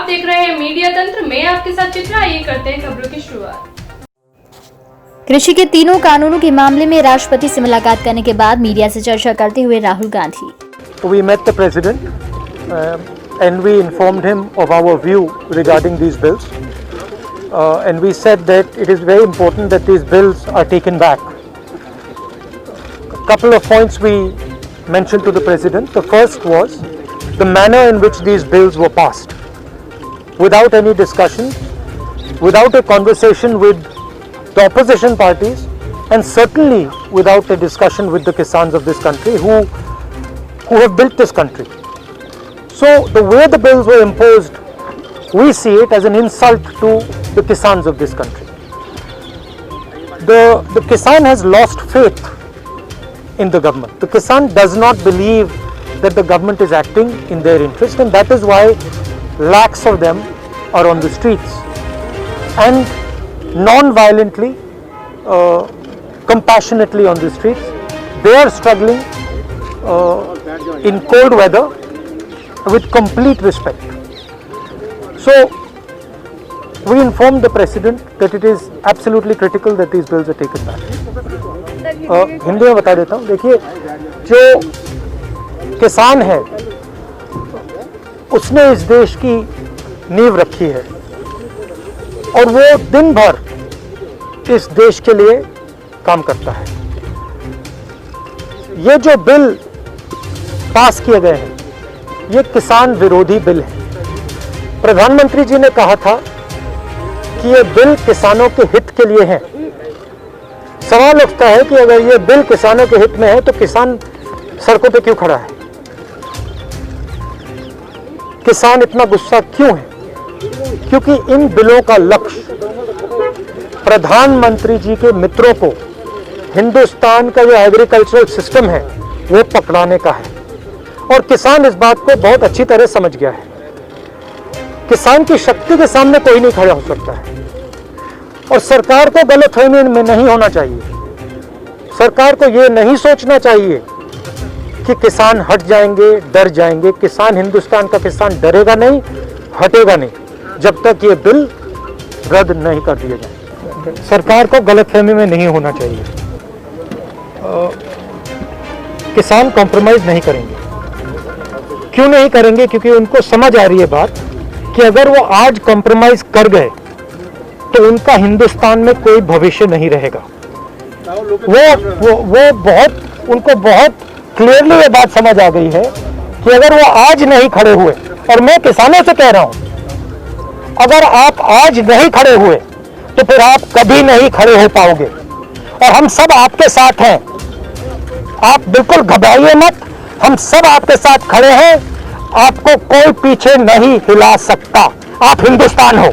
देख रहे हैं मीडिया तंत्र, मैं आपके साथ चित्रा। आइए करते हैं खबरों की शुरुआत। कृषि के तीनों कानूनों के मामले में राष्ट्रपति से मुलाकात करने के बाद मीडिया से चर्चा करते हुए Rahul Gandhi. We met the president and we informed him of our view regarding these bills and we said that it is very important that these bills are taken back. A couple of points we mentioned to the president. The first was the manner in which these bills were passed, without any discussion, without a conversation with the opposition parties, and certainly without a discussion with the Kisans of this country who have built this country. So the way the bills were imposed, we see it as an insult to the Kisans of this country. The Kisan has lost faith in the government. The Kisan does not believe that the government is acting in their interest, and that is why lakhs of them are on the streets and non-violently, compassionately on the streets. They are struggling in cold weather with complete respect. So we informed the president that it is absolutely critical that these bills are taken back. Hindi में बता देता हूँ। देखिए, जो किसान है उसने इस देश की नींव रखी है और वो दिन भर इस देश के लिए काम करता है। ये जो बिल पास किए गए हैं, ये किसान विरोधी बिल है। प्रधानमंत्री जी ने कहा था कि ये बिल किसानों के हित के लिए है। सवाल उठता है कि अगर ये बिल किसानों के हित में है तो किसान सड़कों पे क्यों खड़ा है? किसान इतना गुस्सा क्यों है? क्योंकि इन बिलों का लक्ष्य प्रधानमंत्री जी के मित्रों को हिंदुस्तान का जो एग्रीकल्चरल सिस्टम है वो पकड़ाने का है और किसान इस बात को बहुत अच्छी तरह समझ गया है। किसान की शक्ति के सामने कोई नहीं खड़ा हो सकता है और सरकार को गलतफहमी में नहीं होना चाहिए। सरकार को ये नहीं सोचना चाहिए कि किसान हट जाएंगे, डर जाएंगे। किसान, हिंदुस्तान का किसान डरेगा नहीं, हटेगा नहीं जब तक ये बिल रद्द नहीं कर दिए जाए। सरकार को गलतफहमी में नहीं होना चाहिए। किसान कॉम्प्रोमाइज नहीं करेंगे। क्यों नहीं करेंगे? क्योंकि उनको समझ आ रही है बात कि अगर वो आज कॉम्प्रोमाइज कर गए तो उनका हिंदुस्तान में कोई भविष्य नहीं रहेगा। उनको बहुत क्लियरली ये बात समझ आ गई है कि अगर वो आज नहीं खड़े हुए, और मैं किसानों से कह रहा हूं, अगर आप आज नहीं खड़े हुए तो फिर आप कभी नहीं खड़े हो पाओगे और हम सब आपके साथ हैं। आप बिल्कुल घबराइए मत, हम सब आपके साथ खड़े हैं। आपको कोई पीछे नहीं हिला सकता। आप हिंदुस्तान हो।